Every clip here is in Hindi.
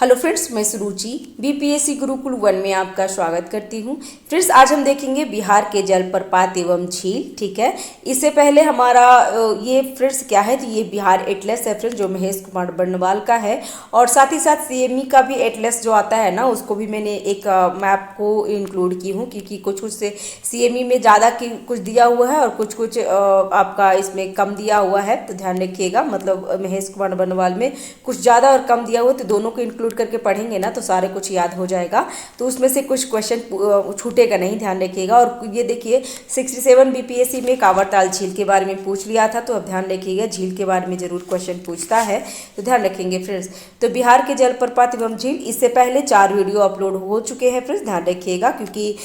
हेलो फ्रेंड्स, मैं सुरुचि बीपीएससी गुरुकुल 1 में आपका स्वागत करती हूँ। फ्रेंड्स, आज हम देखेंगे बिहार के जलप्रपात एवं झील। ठीक है, इससे पहले हमारा ये फ्रेंड्स क्या है, तो ये बिहार एटलस है फ्रेंड्स, जो महेश कुमार बर्नवाल का है। और साथ ही साथ सीएमई का भी एटलस जो आता है ना, उसको भी मैंने एक मैप को इंक्लूड की हूँ, क्योंकि कुछ कुछ से सीएमई में ज़्यादा कुछ दिया हुआ है और कुछ कुछ आपका इसमें कम दिया हुआ है, तो ध्यान रखिएगा। मतलब महेश कुमार बर्नवाल में कुछ ज़्यादा और कम दिया हुआ है, तो दोनों को इंक्लूड करके पढ़ेंगे ना तो सारे कुछ याद हो जाएगा। तो उसमें से कुछ क्वेश्चन छूटेगा नहीं, ध्यान रखिएगा। और ये देखिए 67 बीपीएससी में कांवरताल झील के बारे में पूछ लिया था, तो अब ध्यान रखिएगा झील के बारे में जरूर क्वेश्चन पूछता है, तो ध्यान रखेंगे फ्रेंड्स। तो बिहार के जलप्रपात एवं झील, इससे पहले 4 वीडियो अपलोड हो चुके हैं फ्रेंड्स, ध्यान रखिएगा। क्योंकि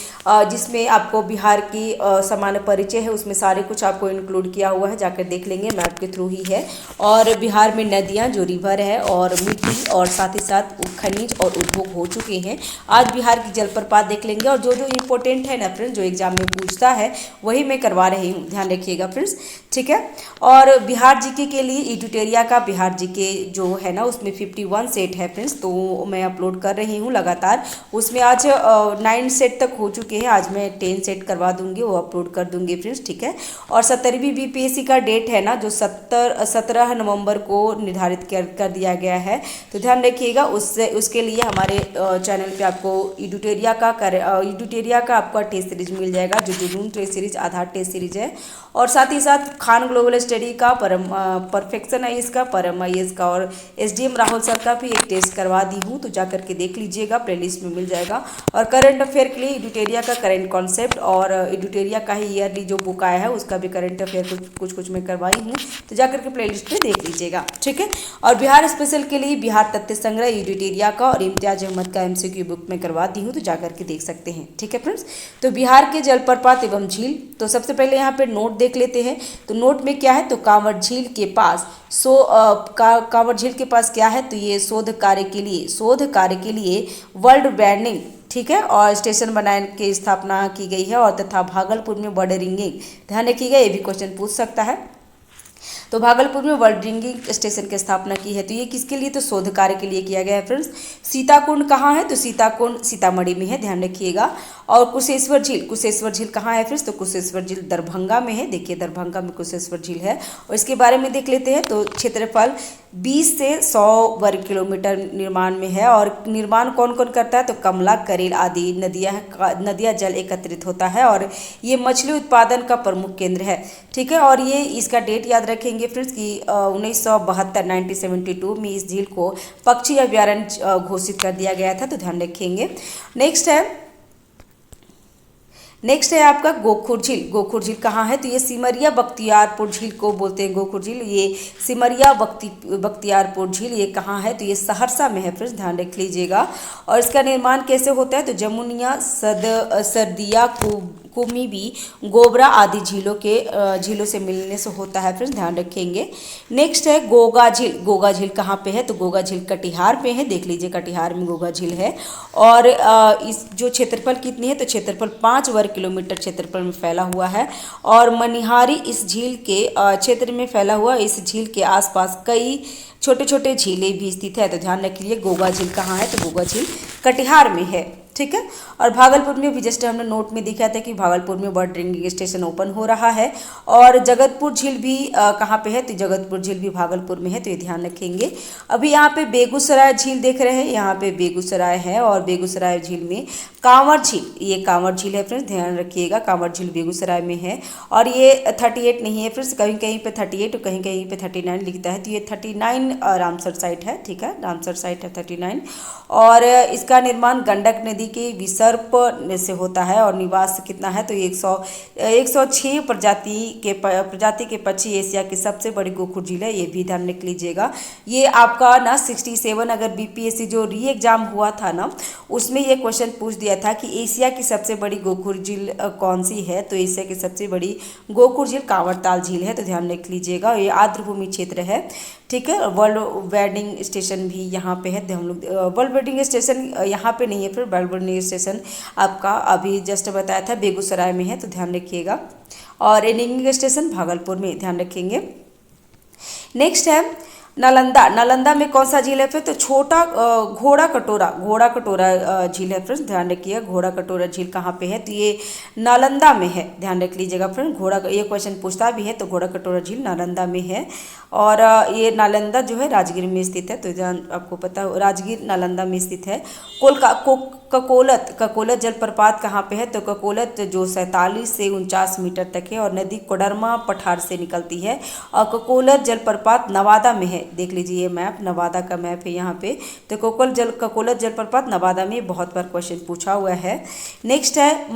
जिसमें आपको बिहार की सामान्य परिचय है, उसमें सारे कुछ आपको इंक्लूड किया हुआ है, जाकर देख लेंगे, मैप के थ्रू ही है। और बिहार में नदियाँ जो रिवर है और मिट्टी और साथ ही साथ खनिज और उद्योग हो चुके हैं। आज बिहार की जलप्रपात देख लेंगे, और जो जो इम्पोर्टेंट है ना फ्रेंड्स, जो एग्जाम में पूछता है वही मैं करवा रही हूँ, ध्यान रखिएगा फ्रेंड्स। ठीक है, और बिहार जीके के लिए एडिटोरिया का बिहार जीके जो है ना, उसमें 51 सेट है फ्रेंड्स, तो मैं अपलोड कर रही हूँ लगातार। उसमें आज 9 सेट तक हो चुके हैं, आज मैं 10 सेट करवा दूंगी, वो अपलोड कर दूंगी फ्रेंड्स। ठीक है, और 17वीं बीपीएससी का डेट है ना, जो 17 नवंबर को निर्धारित कर दिया गया है, तो ध्यान रखिएगा। उसके लिए हमारे चैनल पे आपको एडिटोरिया का आपका टेस्ट सीरीज मिल जाएगा, जो जुनून टेस्ट सीरीज आधार टेस्ट सीरीज है। और साथ ही साथ खान ग्लोबल स्टडी का परफेक्शन आईएएस का, परम आईएएस का और एसडीएम राहुल सर का भी एक टेस्ट करवा दी हूँ, तो जाकर के देख लीजिएगा, प्लेलिस्ट में मिल जाएगा। और करंट अफेयर के लिए एडिटोरिया का करंट कॉन्सेप्ट और एडिटोरिया का ही ईयरली जो बुक आया है उसका भी करंट अफेयर कुछ मैं करवाई हूँ, तो जाकर के प्लेलिस्ट में देख लीजिएगा। ठीक है, और बिहार स्पेशल के लिए बिहार तथ्य संग्रह एडिटोरिया का और इम्तियाज अहमद का एमसीक्यू बुक में करवा दी हूँ, तो जाकर के देख सकते हैं। ठीक है फ्रेंड्स, तो बिहार के जलप्रपात एवं झील, तो सबसे पहले यहाँ पे नोट देख लेते हैं। तो नोट में क्या है, तो कांवर झील के पास कांवर झील के पास क्या है, तो ये शोध कार्य के लिए वर्ल्ड ब्रांडिंग, ठीक है, और स्टेशन बनाने की स्थापना की गई है, और तथा भागलपुर में बर्ड रिंगिंग, ध्यान रखिएगा, ये भी क्वेश्चन पूछ सकता है। तो भागलपुर में वर्ल्ड रिंगिंग स्टेशन की स्थापना की है, तो ये किसके लिए, तो शोध कार्य के लिए किया गया है फ्रेंड्स। सीताकुंड कहाँ है, तो सीताकुंड सीतामढ़ी में है, ध्यान रखिएगा। और कुशेश्वर झील कहाँ है फ्रेंड्स, तो कुशेश्वर झील दरभंगा में है, देखिए दरभंगा में कुशेश्वर झील है। और इसके बारे में देख लेते हैं, तो क्षेत्रफल 20 से 100 वर्ग किलोमीटर निर्माण में है। और निर्माण कौन कौन करता है, तो कमला, करेल आदि नदियाँ जल एकत्रित होता है, और ये मछली उत्पादन का प्रमुख केंद्र है। ठीक है, और ये इसका डेट याद रखेंगे फ्रेंड्स कि 1972 में इस झील को पक्षी अभयारण्य घोषित कर दिया गया था, तो ध्यान रखेंगे। नेक्स्ट है आपका गोखुर झील कहाँ है, तो ये सिमरिया बख्तियारपुर झील को बोलते हैं गोखुर झील। ये सिमरिया बख्तियारपुर झील ये कहाँ है, तो ये सहरसा में है फ्रेंड्स, ध्यान रख लीजिएगा। और इसका निर्माण कैसे होता है, तो जमुनिया, सरदिया, कुमी भी, गोबरा आदि झीलों से मिलने से होता है फ्रेंड्स, ध्यान रखेंगे। नेक्स्ट है गोगा झील कहाँ पे है, तो गोगा झील कटिहार में है, देख लीजिए कटिहार में गोगा झील है। और इस जो क्षेत्रफल कितनी है, तो क्षेत्रफल 5 वर्ग किलोमीटर क्षेत्रफल में फैला हुआ है। और मनिहारी इस झील के क्षेत्र में फैला हुआ, इस झील के आसपास कई छोटे छोटे झीलें भी स्थित है, तो ध्यान रखिए गोगा झील कहाँ है, तो गोगा झील कटिहार में है। ठीक है, और भागलपुर में भी जस्ट हमने नोट में दिखा था कि भागलपुर में बर्ड रिंगिंग स्टेशन ओपन हो रहा है। और जगतपुर झील भी कहाँ पे है, तो जगतपुर झील भी भागलपुर में है, तो ये ध्यान रखेंगे। अभी यहाँ पे बेगूसराय झील देख रहे हैं, यहाँ पे बेगूसराय है, और बेगूसराय झील में कांवर झील, ये कांवर झील है फ्रेंड्स, ध्यान रखिएगा, कांवर झील बेगूसराय में है। और ये 38 नहीं है फ्रेंड्स, कहीं कहीं पे 38 और कहीं कहीं पे 39 लिखता है, तो ये 39 रामसर साइट है। ठीक है, रामसर साइट है 39। और इसका निर्माण गंडक नदी के विसर्प से होता है। और निवास कितना है, तो 106 प्रजाति के पक्षी एशिया की सबसे बड़ी गोखुर झील है, ये भी ध्यान रख लीजिएगा। ये आपका ना 67 अगर बीपीएससी जो री एग्जाम हुआ था ना, उसमें ये क्वेश्चन पूछ दिया था कि एशिया की सबसे बड़ी गोखुर झील कौन सी है, तो एशिया की सबसे बड़ी गोखुर झील कांवरताल झील है, तो ध्यान रख लीजिएगा। ये आर्द्रभूमि क्षेत्र है। ठीक है, वर्ल्ड वेडिंग स्टेशन भी यहाँ पे है, हम लोग वर्ल्ड वेडिंग स्टेशन यहाँ पे नहीं है, फिर वर्ल्ड वेडिंग स्टेशन आपका अभी जस्ट बताया था बेगूसराय में है, तो ध्यान रखिएगा। और रिंगिंग स्टेशन भागलपुर में, ध्यान रखेंगे। नेक्स्ट है नालंदा, नालंदा में कौन सा झील है फिर? तो छोटा घोड़ा कटोरा झील है फ्रेंड्स, ध्यान रखिएगा। घोड़ा कटोरा झील कहाँ पे है? तो ये नालंदा में है, ध्यान रख लीजिएगा फ्रेंड। ये क्वेश्चन पूछता भी है तो घोड़ा कटोरा झील नालंदा में है। और ये नालंदा जो है राजगीर में स्थित है, तो ध्यान आपको पता हो, राजगीर नालंदा में स्थित है। ककोलत जलप्रपात कहाँ पे है? तो ककोलत जो 47 से 49 मीटर तक है और नदी कोडरमा पठार से निकलती है। और ककोलत जलप्रपात नवादा में है, देख लीजिए ये मैप, नवादा का मैप है यहाँ पे। तो ककोलत जलप्रपात नवादा में, बहुत बार क्वेश्चन पूछा हुआ है। नेक्स्ट है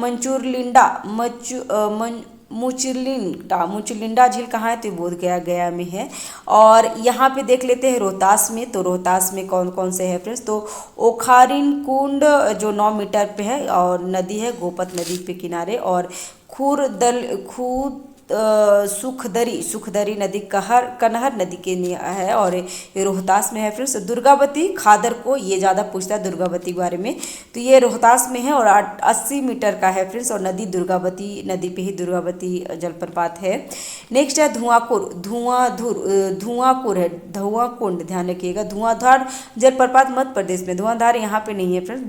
मुचुलिंडा झील कहाँ है? तो बोध गया में है। और यहाँ पे देख लेते हैं रोहतास में, तो रोहतास में कौन कौन से है फ्रेंड्स? तो ओखारिन कुंड जो 9 मीटर पे है और नदी है गोपत नदी पे किनारे। और सुखदरी नदी कनहर नदी के है और ये रोहतास में है फ्रेंड्स। दुर्गावती खादर को ये ज़्यादा पूछता है दुर्गावती के बारे में, तो ये रोहतास में है और 80 मीटर का है फ्रेंड्स। और नदी दुर्गावती नदी पे ही दुर्गावती जलप्रपात है। नेक्स्ट है धुआंकुंड है, धुआंकुंड ध्यान रखिएगा। धुआंधार जलप्रपात मध्य प्रदेश में, धुआंधार यहाँ पे नहीं है फ्रेंड्स,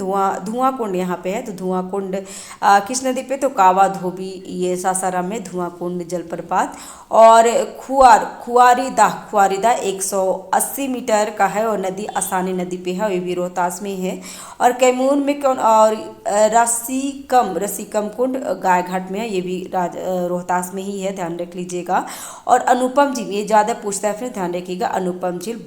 धुआंकुंड यहाँ पे है। तो धुआंकुंड किस नदी पे? तो कावा धोबी, ये सासाराम में धुआंकुंड जलप्रपात। और खुआरीदा 180 मीटर का है और नदी आसानी नदी पे है, ये भी रोहतास में है। और कैमूर में कौन? और रसीकम कुंड गायघाट में है, ये भी रोहतास में ही है, ध्यान रख लीजिएगा। और अनुपम झील, ये ज़्यादा पूछता है फिर, ध्यान रखिएगा। अनुपम झील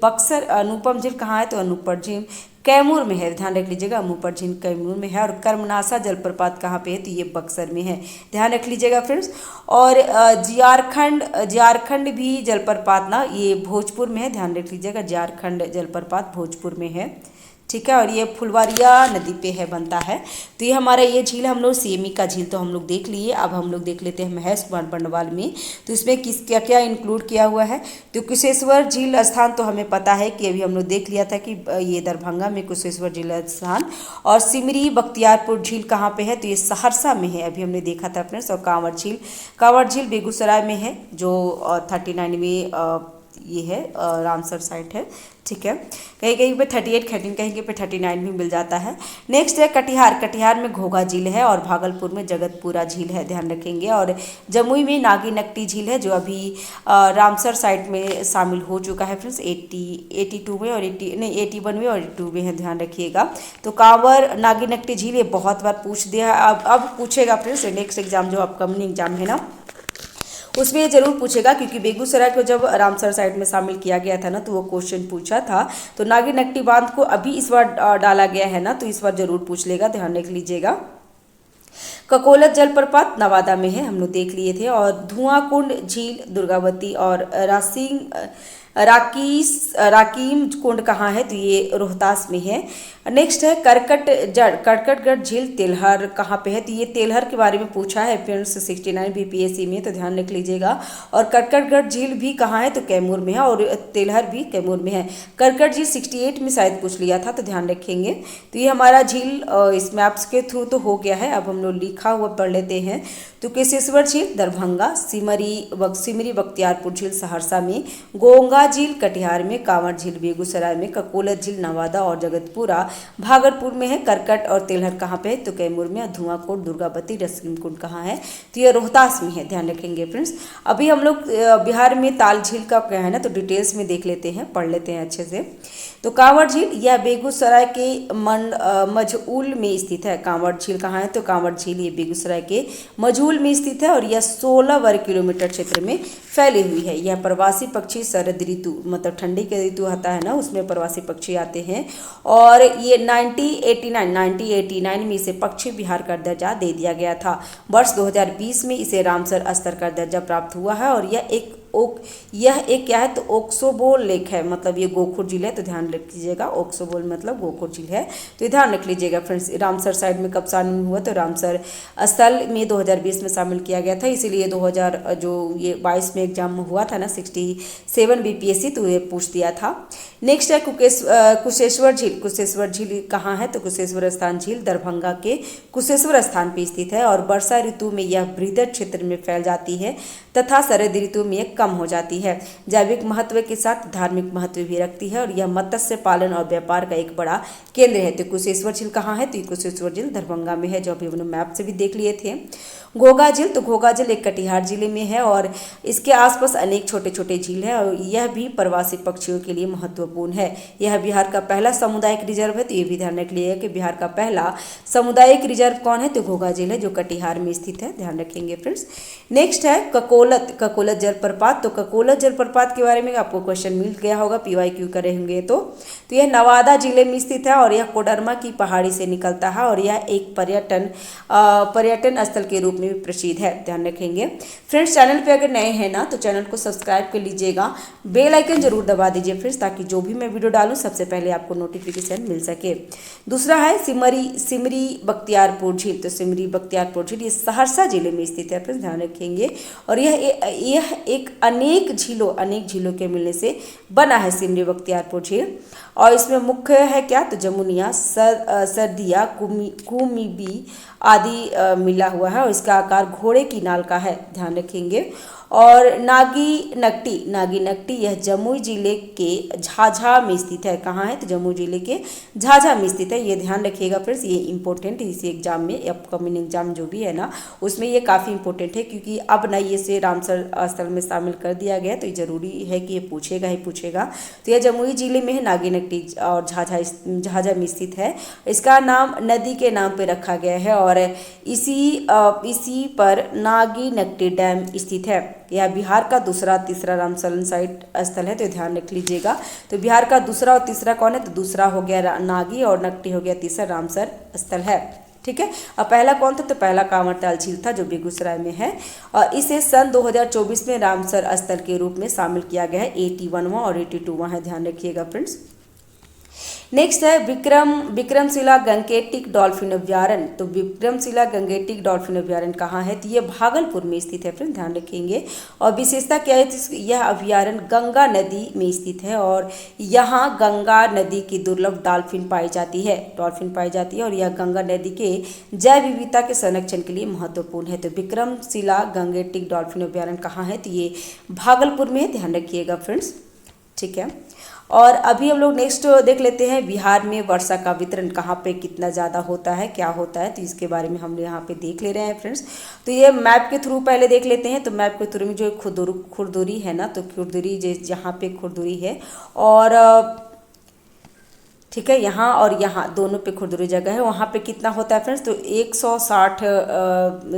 कहाँ है? तो अनुपम झील कैमूर में है, ध्यान रख लीजिएगा। अनुपम झील कैमूर में है। और कर्मनासा जलप्रपात कहाँ पे है? तो ये बक्सर में है, ध्यान रख लीजिएगा फ्रेंड्स। और झारखंड भी जलप्रपात ना, ये भोजपुर में है, ध्यान रख लीजिएगा। झारखंड जलप्रपात भोजपुर में है, ठीक है। और ये फुलवारिया नदी पे है, बनता है। तो ये हमारा ये झील, हम लोग सीएमई का झील तो हम लोग देख लिए। अब हम लोग देख लेते हैं महेश बंडवाल में, तो इसमें क्या क्या इंक्लूड किया हुआ है। तो कुशेश्वर झील स्थान तो हमें पता है कि अभी हम लोग देख लिया था कि ये दरभंगा में कुशेश्वर झील स्थान। और सिमरी बख्तियारपुर झील कहाँ पे है? तो ये सहरसा में है, अभी हमने देखा था फ्रेंड्स। और कांवड़ झील बेगूसराय में है, जो 39 ये है रामसर साइट है, ठीक है। कहीं कहीं पे 38 कहीं पे 39 भी मिल जाता है। नेक्स्ट है कटिहार में घोघा झील है और भागलपुर में जगतपुरा झील है, ध्यान रखेंगे। और जमुई में नागीनक्टी झील है, जो अभी रामसर साइट में शामिल हो चुका है फ्रेंड्स, 82 में और 81 में और 82 में है, ध्यान रखिएगा। तो कांवर नागीनक्टी झील ये बहुत बार पूछ दिया है, अब पूछेगा फ्रेंड्स। नेक्स्ट एग्जाम जो अपकमिंग एग्जाम है ना, उसमें ये जरूर पूछेगा, क्योंकि बेगूसराय को जब रामसर साइट में शामिल किया गया था ना, तो वो क्वेश्चन पूछा था। तो नागीनक्टी बांध को अभी इस बार डाला गया है ना, तो इस बार जरूर पूछ लेगा, ध्यान रख लीजिएगा। ककोलत जलप्रपात नवादा में है, हम लोग देख लिए थे। और धुआंकुंड झील दुर्गावती। और राकीम कुंड कहाँ है? तो ये रोहतास में है। नेक्स्ट है करकटगढ़ झील तेलहर कहाँ पे है? तो ये तेलहर के बारे में पूछा है फ्रेंड्स 69 बीपीएससी में, तो ध्यान रख लीजिएगा। और करकटगढ़ झील भी कहाँ है? तो कैमूर में है। और तेलहर भी कैमूर में है। करकट झील 68 में शायद पूछ लिया था, तो ध्यान रखेंगे। तो ये हमारा झील इस मैप्स के थ्रू तो हो गया है, अब हम लोग लिखा हुआ पढ़ लेते हैं। तो कुशेश्वर झील दरभंगा, सिमरी बख्तियारपुर झील सहरसा में, गोंगा झील कटिहार में, कांवड़ झील बेगूसराय में, ककोलत झील नवादा और जगतपुरा भागलपुर में है। करकट और तेलहर कहाँ पे है? तो कैमूर में। धुआंकुंड दुर्गावती रसीमकुंड कहाँ है? तो ये रोहतास में है, ध्यान रखेंगे फ्रेंड्स। अभी हम लोग बिहार में ताल झील का क्या है ना, तो डिटेल्स में देख लेते हैं, पढ़ लेते हैं अच्छे से। तो कांवड़ झील यह बेगूसराय के मझउल में स्थित है। कांवड़ झील कहाँ है? तो कांवड़ झील ये बेगूसराय के मझउल में स्थित है और यह 16 वर्ग किलोमीटर क्षेत्र में फैली हुई है। यह प्रवासी पक्षी शरद ऋतु, मतलब ठंडी के ऋतु आता है ना, उसमें प्रवासी पक्षी आते हैं। और ये 1989 में इसे पक्षी विहार का दर्जा दे दिया गया था। वर्ष 2020 में इसे रामसर स्तर का दर्जा प्राप्त हुआ है। और यह एक क्या है? तो ओक्सोबोल लेक है, मतलब ये गोखुर झील है, तो ध्यान रख लीजिएगा। ओक्सोबोल मतलब गोखुर झील है, तो ध्यान रख लीजिएगा फ्रेंड्स। रामसर साइड में कब शामिल हुआ? तो रामसर स्थल में 2020 में शामिल किया गया था, इसीलिए 2022 में एग्जाम में हुआ था ना 67 बीपीएससी, तो ये पूछ दिया था। नेक्स्ट है कुशेश्वर झील। कुशेश्वर झील कहाँ है? तो कुशेश्वर स्थान झील दरभंगा के कुशेश्वर स्थान पर स्थित है। और वर्षा ऋतु में यह बृहद क्षेत्र में फैल जाती है तथा शरद ऋतु में कम हो जाती है। जैविक महत्व के साथ धार्मिक महत्व भी रखती है और यह मत्स्य पालन और व्यापार का एक बड़ा केंद्र है। तो कुशेश्वर झील कहाँ है? तो कुशेश्वर झील दरभंगा में है, जो अभी हमने मैप से भी देख लिए थे। घोघा झील, तो घोघा झील एक कटिहार जिले में है और इसके आसपास अनेक छोटे छोटे झील हैं और यह भी प्रवासी पक्षियों के लिए महत्वपूर्ण है। यह बिहार का पहला सामुदायिक रिजर्व है, तो ये भी ध्यान रख लिएगा कि बिहार का पहला सामुदायिक रिजर्व कौन है? तो घोघा झील है, जो कटिहार में स्थित है, ध्यान रखेंगे फ्रेंड्स। नेक्स्ट है ककोलत, ककोलत जलप्रपात। तो ककोलत जलप्रपात के बारे में आपको क्वेश्चन मिल गया होगा, PYQ करे होंगे तो यह नवादा जिले में स्थित है और यह कोडरमा की पहाड़ी से निकलता है और यह एक पर्यटन स्थल के रूप में भी प्रसिद्ध है, ध्यान रखेंगे फ्रेंड्स। चैनल पे अगर नए हैं ना तो चैनल को सब्सक्राइब कर लीजिएगा, बेल आइकन जरूर दबा दीजिए फ्रेंड्स, ताकि जो भी मैं वीडियो डालूं सबसे पहले आपको नोटिफिकेशन मिल सके। दूसरा है सिमरी बख्तियारपुर झील। तो सिमरी बख्तियारपुर झील ये सहरसा जिले में स्थित है फ्रेंड्स, ध्यान रखेंगे। और यह एक अनेक झीलों के मिलने से बना है सिमरी बख्तियारपुर झील। और इसमें मुख्य है क्या? तो जमुनिया, सर्दिया, कुमिबी आदि मिला हुआ है और इसका आकार घोड़े की नाल का है, ध्यान रखेंगे। और नागी नकटी यह जमुई जिले के झाझा में स्थित है। कहाँ है? तो जमुई जिले के झाझा में स्थित है, ये ध्यान रखिएगा फ्रेंड्स, ये इंपॉर्टेंट है इसी एग्जाम में, अपकमिंग एग्जाम जो भी है ना उसमें ये काफ़ी इंपॉर्टेंट है, क्योंकि अब ना ये से रामसर स्थल में शामिल कर दिया गया, तो ये जरूरी है कि ये पूछेगा ही पूछेगा। तो यह जमुई जिले में है, नागी नकटी और झाझा में स्थित है। इसका नाम नदी के नाम पर रखा गया है और इसी पर नागी नकटी डैम स्थित है। यह बिहार का दूसरा तीसरा रामसर साइट स्थल है, तो ध्यान रख लीजिएगा। तो बिहार का दूसरा और तीसरा कौन है? तो दूसरा हो गया नागी और नकटी हो गया तीसरा रामसर स्थल है, ठीक है। और पहला कौन था? तो पहला कांवरताल झील था, जो बेगूसराय में है और इसे सन 2024 में रामसर स्थल के रूप में शामिल किया गया है। 81वां और 82वां है, ध्यान रखिएगा फ्रेंड्स। नेक्स्ट है विक्रमशिला गंगेटिक डॉल्फिन अभ्यारण्य। तो विक्रमशिला गंगेटिक डॉल्फिन अभ्यारण्य कहाँ है? तो ये भागलपुर में स्थित है फ्रेंड, ध्यान रखेंगे। और विशेषता क्या है? तो यह अभ्यारण्य गंगा नदी में स्थित है और यहाँ गंगा नदी की दुर्लभ डॉल्फिन पाई जाती है और यह गंगा नदी के जैव विविधता के संरक्षण के लिए महत्वपूर्ण है। तो विक्रमशिला गंगेटिक डॉल्फिन अभ्यारण्य कहाँ है? तो ये भागलपुर में, ध्यान रखिएगा फ्रेंड्स, ठीक है। और अभी हम लोग नेक्स्ट देख लेते हैं, बिहार में वर्षा का वितरण कहाँ पे कितना ज़्यादा होता है, क्या होता है, तो इसके बारे में हम यहाँ पे देख ले रहे हैं फ्रेंड्स। तो ये मैप के थ्रू पहले देख लेते हैं। तो मैप के थ्रू में जो खुरदुरी है ना, तो खुरदुरी जहाँ पे खुरदुरी है और ठीक है, यहाँ और यहाँ दोनों पे खुरदुरी जगह है, वहाँ पे कितना होता है फ्रेंड्स? तो 160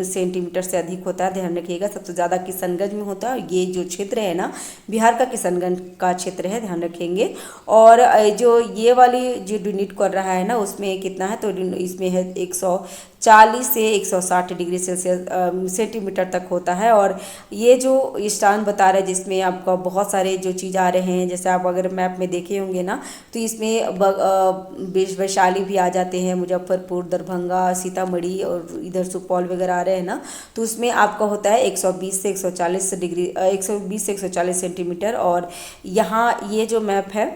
सेंटीमीटर से अधिक होता है, ध्यान रखिएगा। सबसे ज़्यादा किशनगंज में होता है, ये जो क्षेत्र है ना बिहार का किशनगंज का क्षेत्र है, ध्यान रखेंगे। और जो ये वाली जो डिनोट कर रहा है ना उसमें कितना है? तो इसमें है 140 से 160 डिग्री सेंटीमीटर तक होता है। और ये जो स्थान बता रहे हैं जिसमें आपका बहुत सारे जो चीज़ आ रहे हैं, जैसे आप अगर मैप में देखे होंगे ना तो इसमें वैशाली भी आ जाते हैं, मुजफ्फरपुर, दरभंगा, सीतामढ़ी और इधर सुपौल वगैरह आ रहे हैं ना, तो उसमें आपका होता है 120 से 140 डिग्री 120 से 140 सेंटीमीटर। और यहाँ ये जो मैप है,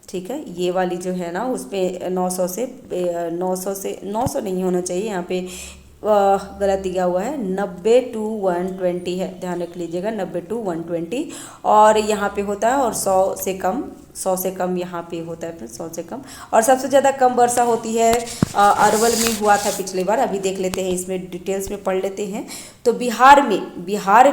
ठीक है, ये वाली जो है ना उसमें 900 नहीं होना चाहिए, यहाँ पे गलत दिया हुआ है, 90 to 120 है, ध्यान रख लीजिएगा, 90 to 120। और यहाँ पे होता है और 100 से कम यहाँ पे होता है, 100 से कम। और सबसे ज़्यादा कम वर्षा होती है अरवल में हुआ था पिछली बार, अभी देख लेते हैं, इसमें डिटेल्स में पढ़ लेते हैं। तो बिहार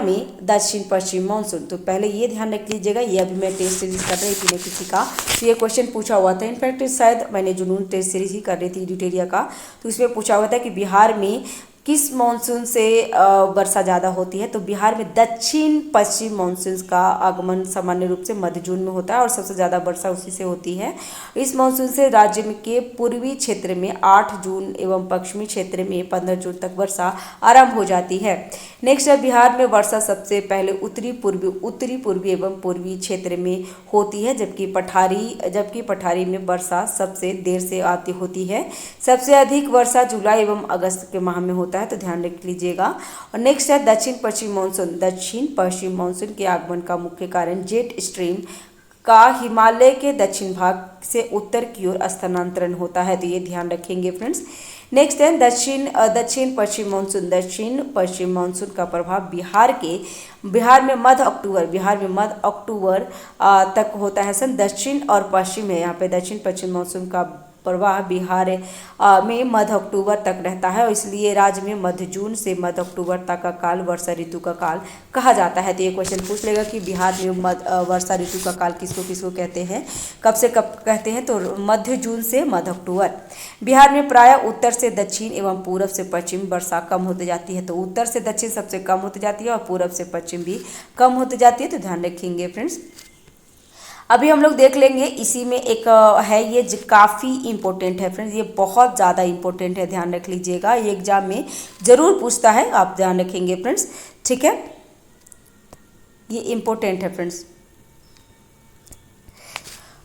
में दक्षिण पश्चिम मानसून, तो पहले ये ध्यान रख लीजिएगा, ये अभी मैं टेस्ट सीरीज कर रही थी किसी का, तो ये क्वेश्चन पूछा हुआ था। इनफैक्ट शायद मैंने जुनून टेस्ट सीरीज ही कर रही थी डिटेरिया का, तो इसमें पूछा हुआ था कि बिहार में किस मानसून से वर्षा ज़्यादा होती है। तो बिहार में दक्षिण पश्चिम मानसून का आगमन सामान्य रूप से मध्य जून में होता है और सबसे ज़्यादा वर्षा उसी से होती है। इस मानसून से राज्य में के पूर्वी क्षेत्र में 8 जून एवं पश्चिमी क्षेत्र में 15 जून तक वर्षा आरंभ हो जाती है। नेक्स्ट है, बिहार में वर्षा सबसे पहले उत्तरी पूर्वी एवं पूर्वी क्षेत्र में होती है, जबकि पठारी में वर्षा सबसे देर से आती होती है। सबसे अधिक वर्षा जुलाई एवं अगस्त के माह में होता है, तो ध्यान रख लीजिएगा। और नेक्स्ट है दक्षिण पश्चिम मानसून के आगमन का मुख्य कारण जेट स्ट्रीम का हिमालय के दक्षिण भाग से उत्तर की ओर स्थानांतरण होता है, तो ये ध्यान रखेंगे फ्रेंड्स। नेक्स्ट है दक्षिण पश्चिम मानसून। दक्षिण पश्चिम मानसून का प्रभाव बिहार में मध्य अक्टूबर तक होता है। सन दक्षिण और पश्चिम है, यहाँ पे दक्षिण पश्चिम मानसून का प्रवाह बिहार में मध्य अक्टूबर तक रहता है और इसलिए राज्य में मध्य जून से मध्य अक्टूबर तक का काल वर्षा ऋतु का काल कहा जाता है। तो ये क्वेश्चन पूछ लेगा कि बिहार में वर्षा ऋतु का काल किसको किसको कहते हैं, कब से कब कहते हैं, तो मध्य जून से मध्य अक्टूबर। बिहार में प्रायः उत्तर से दक्षिण एवं पूर्व से पश्चिम वर्षा कम होती जाती है, तो उत्तर से दक्षिण सबसे कम होती जाती है और पूर्व से पश्चिम भी कम होती जाती है, तो ध्यान रखेंगे फ्रेंड्स। अभी हम लोग देख लेंगे, इसी में एक है ये काफ़ी इंपॉर्टेंट है फ्रेंड्स, ये बहुत ज़्यादा इंपॉर्टेंट है, ध्यान रख लीजिएगा, ये एग्जाम में ज़रूर पूछता है, आप ध्यान रखेंगे फ्रेंड्स, ठीक है, ये इंपॉर्टेंट है फ्रेंड्स।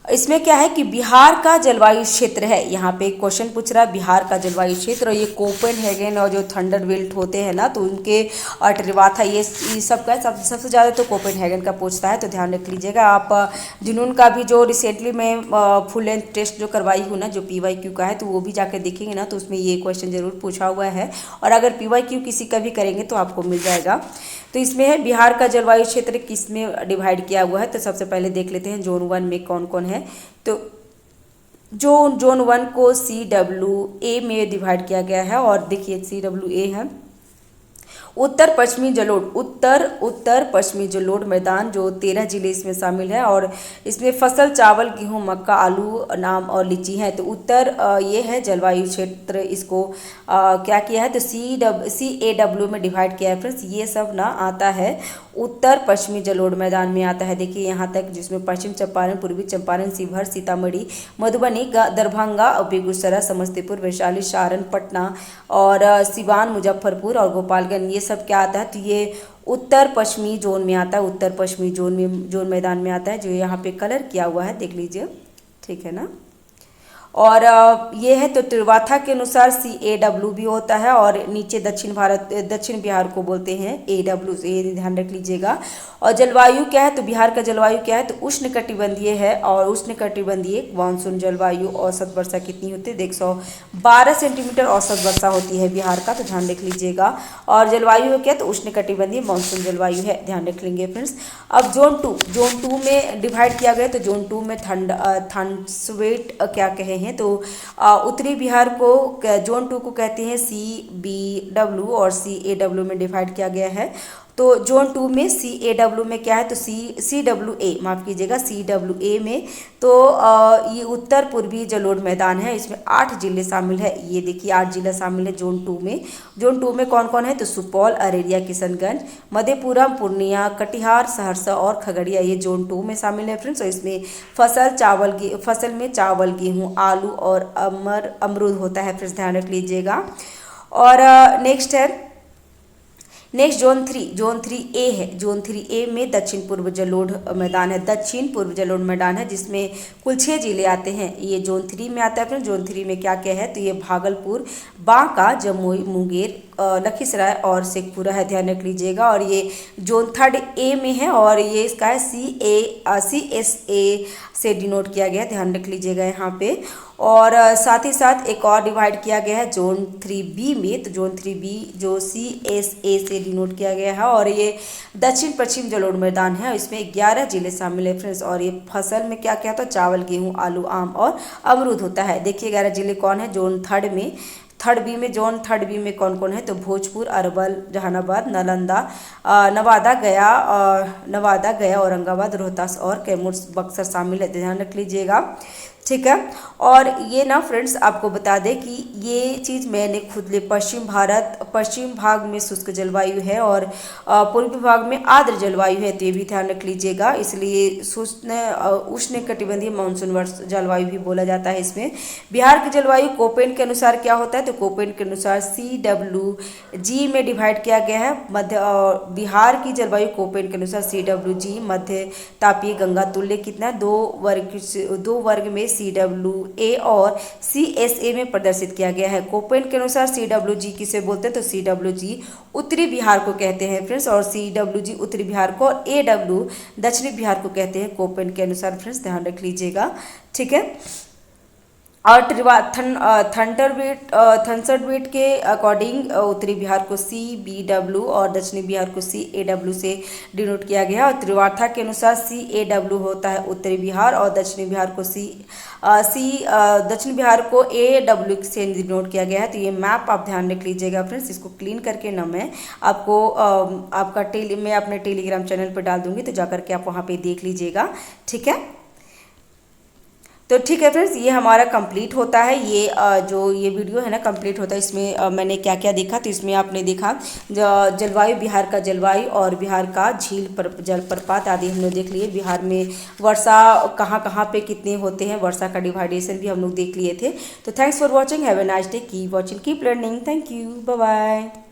इसमें क्या है कि बिहार का जलवायु क्षेत्र है, यहाँ पे क्वेश्चन पूछ रहा है बिहार का जलवायु क्षेत्र, और ये कोपेनहेगन और जो थंडर बेल्ट होते हैं ना, तो उनके ट्रिवाथा ये सब का सबसे ज़्यादा तो कोपेनहेगन का पूछता है, तो ध्यान रख लीजिएगा। आप जुनून का भी जो रिसेंटली मैं फुल लेंथ टेस्ट जो करवाई हूँ ना, जो PYQ का है, तो वो भी जाकर देखेंगे ना, तो उसमें ये क्वेश्चन जरूर पूछा हुआ है, और अगर PYQ किसी का भी करेंगे तो आपको मिल जाएगा। तो इसमें है बिहार का जलवायु क्षेत्र किस में डिवाइड किया हुआ है, तो सबसे पहले देख लेते हैं जोन 1 में कौन कौन है। तो जोन 1 को CWA में डिवाइड किया गया है, और देखिए CWA है उत्तर पश्चिमी जलोढ़ मैदान, जो 13 जिले इसमें शामिल है, और इसमें फसल चावल गेहूं मक्का आलू नाम और लीची है। तो उत्तर ये है जलवायु क्षेत्र, इसको क्या किया है, तो CAW में डिवाइड किया है फ्रेंड्स। ये सब ना आता है उत्तर पश्चिमी जलोढ़ मैदान में आता है, देखिए यहाँ तक, जिसमें पश्चिम चंपारण, पूर्वी चंपारण, शिवहर, सीतामढ़ी, मधुबनी, दरभंगा, बेगूसराय, समस्तीपुर, वैशाली, सारण, पटना और सिवान, मुजफ्फरपुर और गोपालगंज, ये सब क्या आता है, तो ये उत्तर पश्चिमी जोन में आता है, उत्तर पश्चिमी जोन मैदान में आता है, जो यहाँ पे कलर किया हुआ है, देख लीजिए, ठीक है ना। और ये है तो त्रिवाथा के अनुसार CAW भी होता है, और नीचे दक्षिण बिहार को बोलते हैं AW, ये ध्यान रख लीजिएगा। और जलवायु क्या है, तो बिहार का जलवायु क्या है, तो उष्णकटिबंधीय है, और उष्णकटिबंधीय मानसून जलवायु। औसत वर्षा कितनी होती है, 112 सेंटीमीटर औसत वर्षा होती है बिहार का, तो ध्यान रख लीजिएगा। और जलवायु क्या है, तो उष्णकटिबंधीय मानसून जलवायु है, ध्यान रख लेंगे फ्रेंड्स। अब जोन 2 में डिवाइड किया गया, तो जोन 2 में ठंड स्वेट क्या कहे हैं, तो उत्तरी बिहार को जोन 2 को कहते हैं CBW, और CAW में डिवाइड किया गया है। तो जोन 2 में CAW में क्या है, तो CWA, माफ़ कीजिएगा, CWA में तो ये उत्तर पूर्वी जलोढ़ मैदान है, इसमें 8 जिले शामिल है, ये देखिए 8 जिला शामिल है जोन 2 में। जोन 2 में कौन कौन है, तो सुपौल, अररिया, किशनगंज, मधेपुरा, पूर्णिया, कटिहार, सहरसा और खगड़िया, ये जोन 2 में शामिल है फ्रेंड्स। और इसमें फसल में चावल गेहूँ आलू और अमरूद होता है फ्रेंड्स, ध्यान रख लीजिएगा। और नेक्स्ट जोन 3A है, जोन 3A में दक्षिण पूर्व जलोढ़ मैदान है, जिसमें कुल 6 जिले आते हैं, ये जोन 3 में आता है फ्रेंड्स। जोन 3 में क्या क्या है, तो ये भागलपुर, बांका, जमुई, मुंगेर, लखीसराय और शेखपुरा है, ध्यान रख लीजिएगा। और ये जोन 3A में है, और ये इसका है CSA से डिनोट किया गया है, ध्यान रख लीजिएगा यहाँ पे। और साथ ही साथ एक और डिवाइड किया गया है जोन 3B में, तो जोन 3B जो CSA से डिनोट किया गया है, और ये दक्षिण पश्चिम जलोढ़ मैदान है, इसमें 11 जिले शामिल है फ्रेंड्स। और ये फसल में क्या क्या, तो चावल गेहूँ आलू आम और अमरूद होता है। देखिए 11 जिले कौन है जोन 3 में। जोन 3B में कौन कौन है, तो भोजपुर, अरवल, जहानाबाद, नालंदा, नवादा, गया, औरंगाबाद, रोहतास और कैमूर, बक्सर शामिल है, ध्यान रख लीजिएगा, ठीक है। और ये ना फ्रेंड्स आपको बता दें कि ये चीज़ मैंने खुद ले, पश्चिम भाग में शुष्क जलवायु है और पूर्वी भाग में आर्द्र जलवायु है, तो ये भी ध्यान रख लीजिएगा। इसलिए उष्णकटिबंधीय मानसून वर्ष जलवायु भी बोला जाता है इसमें। बिहार की जलवायु कोपेन के अनुसार क्या होता है, तो कोपेन के अनुसार CWG में डिवाइड किया गया है। बिहार की जलवायु कोपेन के अनुसार CWG मध्य तापीय गंगा तुल्य कितना है, 2 वर्ग में CWA और CSA में प्रदर्शित किया गया है। कोपेन के अनुसार CWG किसे बोलते हैं, तो CWG उत्तरी बिहार को कहते हैं फ्रेंड्स, और CWG उत्तरी बिहार को, और AW दक्षिणी बिहार को कहते हैं कोपेन के अनुसार फ्रेंड्स, ध्यान रख लीजिएगा, ठीक है। और थंसरवेट के अकॉर्डिंग उत्तरी बिहार को CBW और दक्षिणी बिहार को CAW से डिनोट किया गया, और त्रिवार्था के अनुसार CAW होता है उत्तरी बिहार, और दक्षिणी बिहार को दक्षिणी बिहार को AW से डिनोट किया गया है। तो ये मैप आप ध्यान रख लीजिएगा फ्रेंड्स, इसको क्लीन करके ना मैं आपको मैं अपने टेलीग्राम चैनल पर डाल दूंगी, तो जाकर के आप वहाँ पे देख लीजिएगा, ठीक है। तो ठीक है फ्रेंड्स, ये हमारा कंप्लीट होता है, ये वीडियो है ना कंप्लीट होता है। इसमें मैंने क्या क्या देखा, तो इसमें आपने देखा जलवायु, बिहार का जलवायु और बिहार का जलप्रपात आदि हम लोग देख लिए। बिहार में वर्षा कहाँ कहाँ पे कितने होते हैं, वर्षा का डिवाइडेशन भी हम लोग देख लिए थे। तो thanks for watching, have a nice day, keep watching, keep learning, thank you, bye bye.